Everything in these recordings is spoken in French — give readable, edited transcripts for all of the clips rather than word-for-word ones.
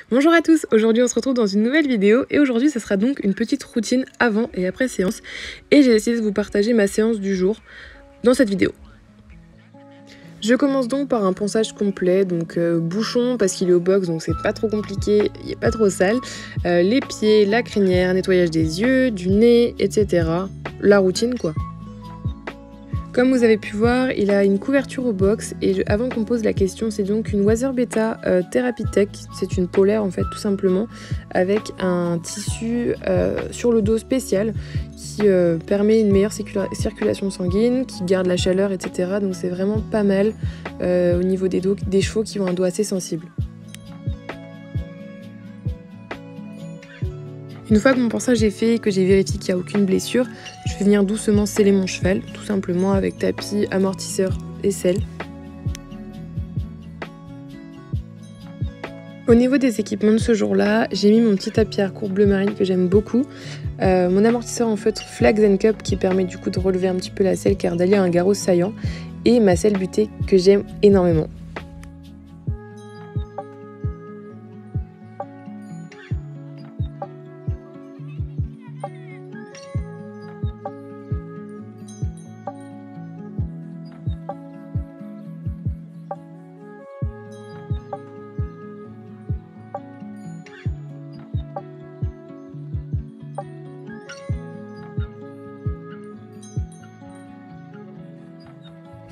Bonjour à tous, aujourd'hui on se retrouve dans une nouvelle vidéo et aujourd'hui ça sera donc une petite routine avant et après séance et j'ai décidé de vous partager ma séance du jour dans cette vidéo. Je commence donc par un ponçage complet, donc bouchon parce qu'il est au box donc c'est pas trop compliqué, il est pas trop sale, les pieds, la crinière, nettoyage des yeux, du nez, etc. La routine quoi. Comme vous avez pu voir, il a une couverture au box et avant qu'on pose la question, c'est donc une Wazer Beta Therapy Tech, c'est une polaire en fait tout simplement, avec un tissu sur le dos spécial qui permet une meilleure circulation sanguine, qui garde la chaleur, etc. Donc c'est vraiment pas mal au niveau des chevaux qui ont un dos assez sensible. Une fois que mon ponçage est fait et que j'ai vérifié qu'il n'y a aucune blessure, je vais venir doucement sceller mon cheval, tout simplement avec tapis, amortisseur et sel. Au niveau des équipements de ce jour-là, j'ai mis mon petit tapis à courbe bleu marine que j'aime beaucoup, mon amortisseur en feutre Flags & Cup qui permet du coup de relever un petit peu la selle car Dali a un garrot saillant, et ma selle butée que j'aime énormément.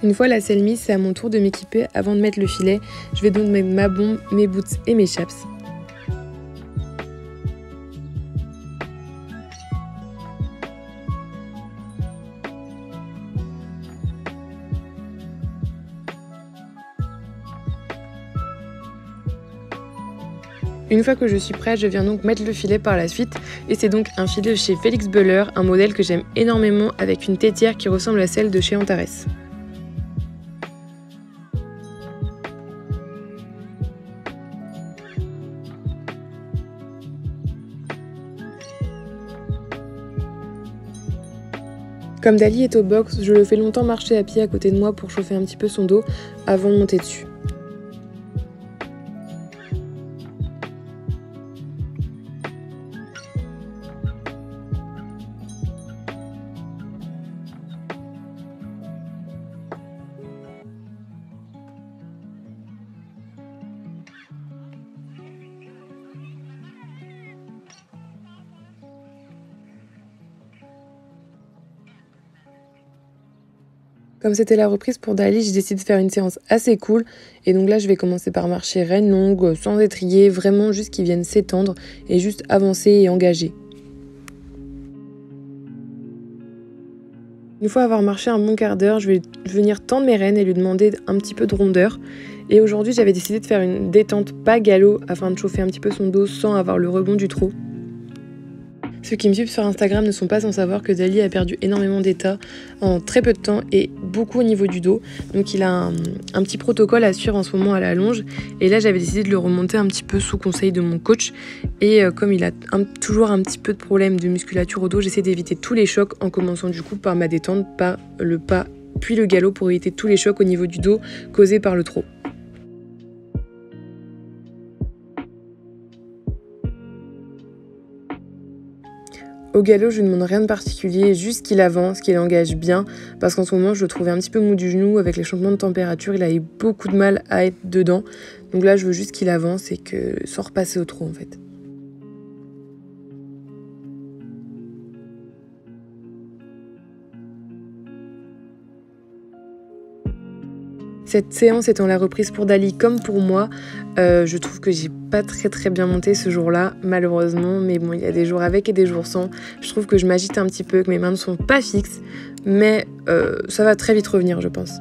Une fois la selle mise, c'est à mon tour de m'équiper avant de mettre le filet. Je vais donc mettre ma bombe, mes boots et mes chaps. Une fois que je suis prête, je viens donc mettre le filet par la suite et c'est donc un filet de chez Félix Buller, un modèle que j'aime énormément avec une tétière qui ressemble à celle de chez Antares. Comme Dali est au box, je le fais longtemps marcher à pied à côté de moi pour chauffer un petit peu son dos avant de monter dessus. Comme c'était la reprise pour Dali, j'ai décidé de faire une séance assez cool. Et donc là, je vais commencer par marcher reine longue, sans étrier, vraiment juste qu'ils viennent s'étendre et juste avancer et engager. Une fois avoir marché un bon quart d'heure, je vais venir tendre mes rênes et lui demander un petit peu de rondeur. Et aujourd'hui, j'avais décidé de faire une détente pas galop afin de chauffer un petit peu son dos sans avoir le rebond du trot. Ceux qui me suivent sur Instagram ne sont pas sans savoir que Dali a perdu énormément d'état en très peu de temps et beaucoup au niveau du dos. Donc il a un petit protocole à suivre en ce moment à la longe. Et là j'avais décidé de le remonter un petit peu sous conseil de mon coach. Et comme il a toujours un petit peu de problème de musculature au dos, j'essaie d'éviter tous les chocs en commençant du coup par ma détente, par le pas puis le galop pour éviter tous les chocs au niveau du dos causés par le trot. Au galop, je ne demande rien de particulier, juste qu'il avance, qu'il engage bien, parce qu'en ce moment, je le trouvais un petit peu mou du genou, avec les changements de température, il a eu beaucoup de mal à être dedans. Donc là, je veux juste qu'il avance et que sans repasser au trot en fait. Cette séance étant la reprise pour Dali comme pour moi, je trouve que j'ai pas très bien monté ce jour-là, malheureusement. Mais bon, il y a des jours avec et des jours sans. Je trouve que je m'agite un petit peu, que mes mains ne sont pas fixes. Mais ça va très vite revenir, je pense.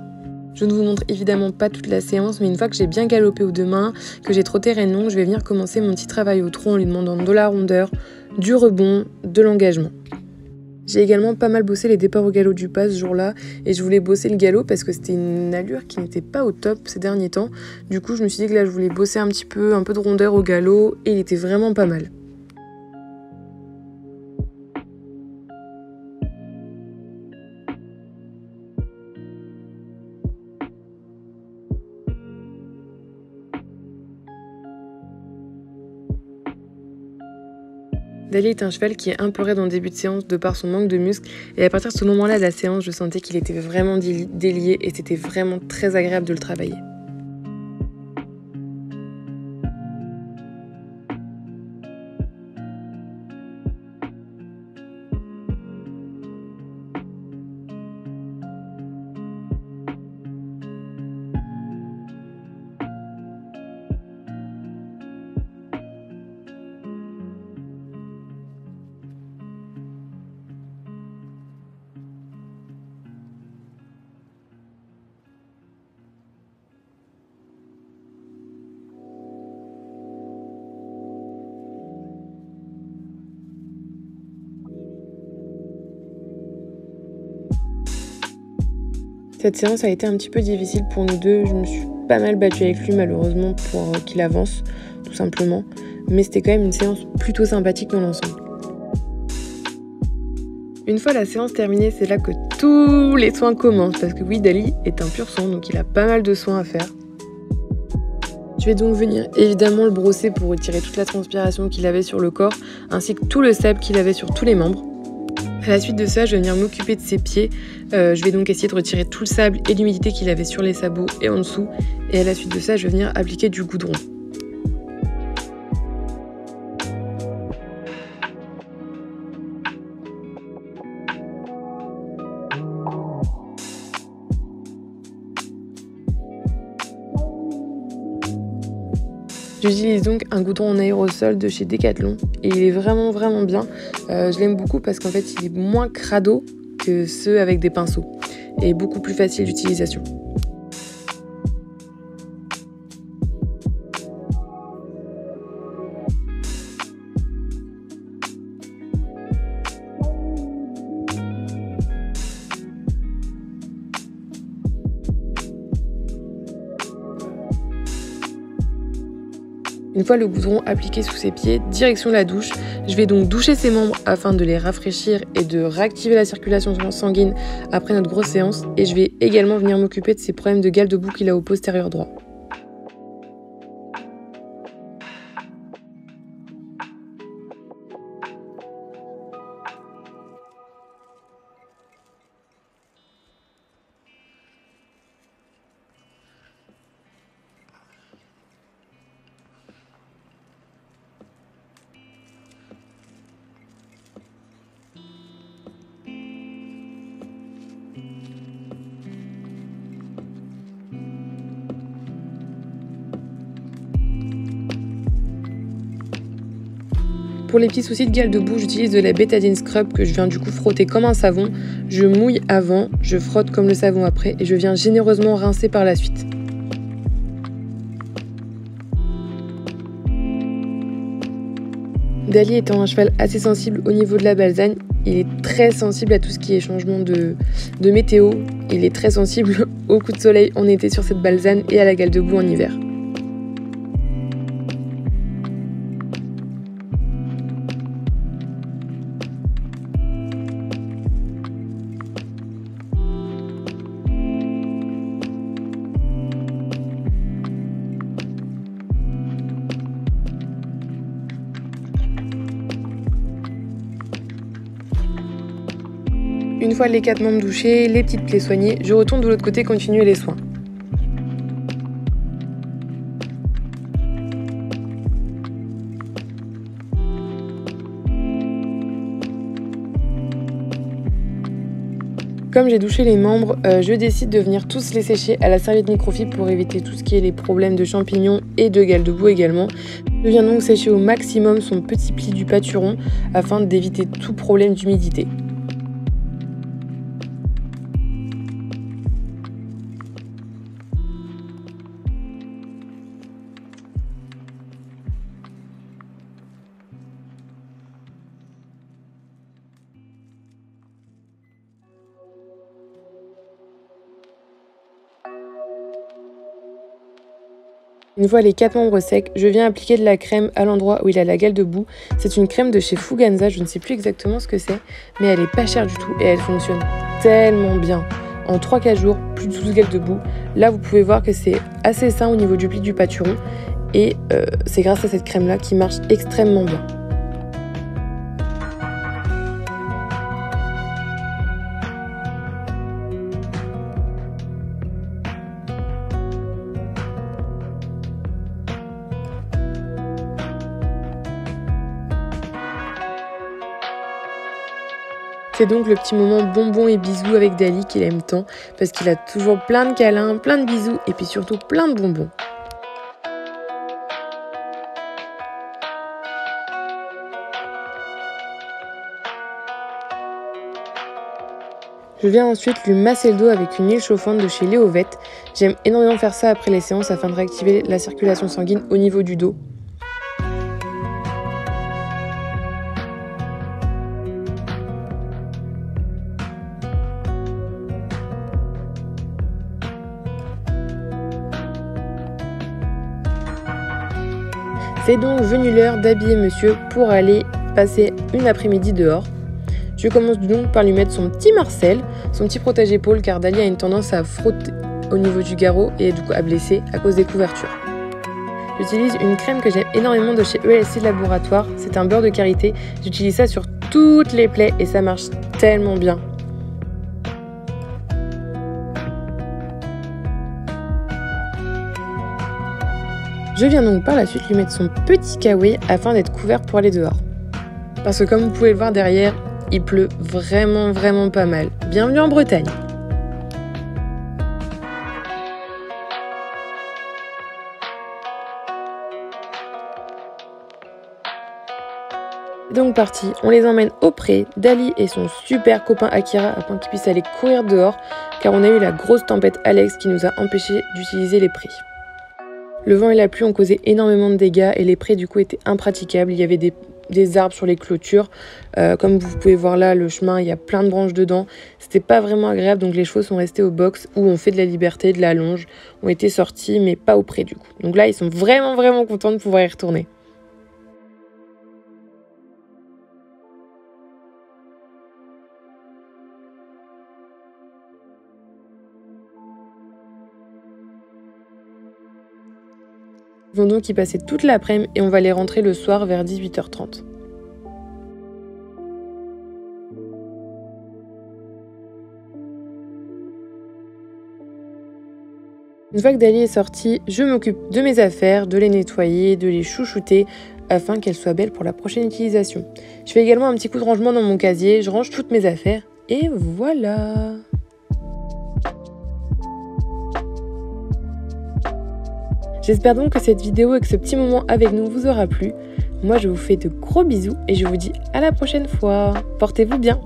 Je ne vous montre évidemment pas toute la séance, mais une fois que j'ai bien galopé aux deux mains, que j'ai trotté reine longue, je vais venir commencer mon petit travail au trot en lui demandant de la rondeur, du rebond, de l'engagement. J'ai également pas mal bossé les départs au galop du pas ce jour-là et je voulais bosser le galop parce que c'était une allure qui n'était pas au top ces derniers temps. Du coup, je me suis dit que là, je voulais bosser un peu de rondeur au galop et il était vraiment pas mal. Dali est un cheval qui est un peu raide en début de séance de par son manque de muscles, et à partir de ce moment-là de la séance, je sentais qu'il était vraiment délié et c'était vraiment très agréable de le travailler. Cette séance a été un petit peu difficile pour nous deux, je me suis pas mal battue avec lui malheureusement pour qu'il avance, tout simplement. Mais c'était quand même une séance plutôt sympathique dans l'ensemble. Une fois la séance terminée, c'est là que tous les soins commencent, parce que oui, Dali est un pur sang, donc il a pas mal de soins à faire. Je vais donc venir évidemment le brosser pour retirer toute la transpiration qu'il avait sur le corps, ainsi que tout le sable qu'il avait sur tous les membres. À la suite de ça, je vais venir m'occuper de ses pieds. Je vais donc essayer de retirer tout le sable et l'humidité qu'il avait sur les sabots et en dessous. Et à la suite de ça, je vais venir appliquer du goudron. J'utilise donc un goudron en aérosol de chez Decathlon et il est vraiment bien. Je l'aime beaucoup parce qu'en fait il est moins crado que ceux avec des pinceaux et beaucoup plus facile d'utilisation. Une fois le goudron appliqué sous ses pieds, direction la douche. Je vais donc doucher ses membres afin de les rafraîchir et de réactiver la circulation sanguine après notre grosse séance. Et je vais également venir m'occuper de ses problèmes de gale de boue qu'il a au postérieur droit. Pour les petits soucis de gale de boue, j'utilise de la Betadine Scrub que je viens du coup frotter comme un savon. Je mouille avant, je frotte comme le savon après et je viens généreusement rincer par la suite. Dali étant un cheval assez sensible au niveau de la balsagne, il est très sensible à tout ce qui est changement de météo. Il est très sensible aux coups de soleil en été sur cette balsane et à la gale de boue en hiver. Une fois les 4 membres douchés, les petites plaies soignées, je retourne de l'autre côté continuer les soins. Comme j'ai douché les membres, je décide de venir tous les sécher à la serviette microfibre pour éviter tout ce qui est les problèmes de champignons et de gale de boue également. Je viens donc sécher au maximum son petit pli du pâturon afin d'éviter tout problème d'humidité. Une fois les 4 membres secs, je viens appliquer de la crème à l'endroit où il a la gale de boue. C'est une crème de chez Fuganza, je ne sais plus exactement ce que c'est, mais elle est pas chère du tout et elle fonctionne tellement bien. En 3-4 jours, plus de 12 gales de boue. Là, vous pouvez voir que c'est assez sain au niveau du pli du pâturon et c'est grâce à cette crème-là qui marche extrêmement bien. C'est donc le petit moment bonbons et bisous avec Dali qu'il aime tant parce qu'il a toujours plein de câlins, plein de bisous et puis surtout plein de bonbons. Je viens ensuite lui masser le dos avec une huile chauffante de chez Léovette. J'aime énormément faire ça après les séances afin de réactiver la circulation sanguine au niveau du dos. C'est donc venu l'heure d'habiller monsieur pour aller passer une après-midi dehors. Je commence donc par lui mettre son petit Marcel, son petit protège-épaule car Dali a une tendance à frotter au niveau du garrot et du coup à blesser à cause des couvertures. J'utilise une crème que j'aime énormément de chez ELC Laboratoire, c'est un beurre de karité. J'utilise ça sur toutes les plaies et ça marche tellement bien. Je viens donc par la suite lui mettre son petit kawaii afin d'être couvert pour aller dehors. Parce que comme vous pouvez le voir derrière, il pleut vraiment pas mal. Bienvenue en Bretagne! C'est donc parti, on les emmène au pré, Dali et son super copain Akira afin qu'ils puissent aller courir dehors car on a eu la grosse tempête Alex qui nous a empêché d'utiliser les prés. Le vent et la pluie ont causé énormément de dégâts et les prés du coup étaient impraticables. Il y avait des arbres sur les clôtures. Comme vous pouvez voir là, le chemin, il y a plein de branches dedans. C'était pas vraiment agréable, donc les chevaux sont restés au box où on fait de la liberté, de la longe, ont été sortis, mais pas au pré du coup. Donc là, ils sont vraiment contents de pouvoir y retourner. Ils vont donc y passer toute l'après-midi et on va les rentrer le soir vers 18h30. Une fois que Dali est sortie, je m'occupe de mes affaires, de les nettoyer, de les chouchouter afin qu'elles soient belles pour la prochaine utilisation. Je fais également un petit coup de rangement dans mon casier, je range toutes mes affaires et voilà! J'espère donc que cette vidéo et que ce petit moment avec nous vous aura plu. Moi, je vous fais de gros bisous et je vous dis à la prochaine fois. Portez-vous bien!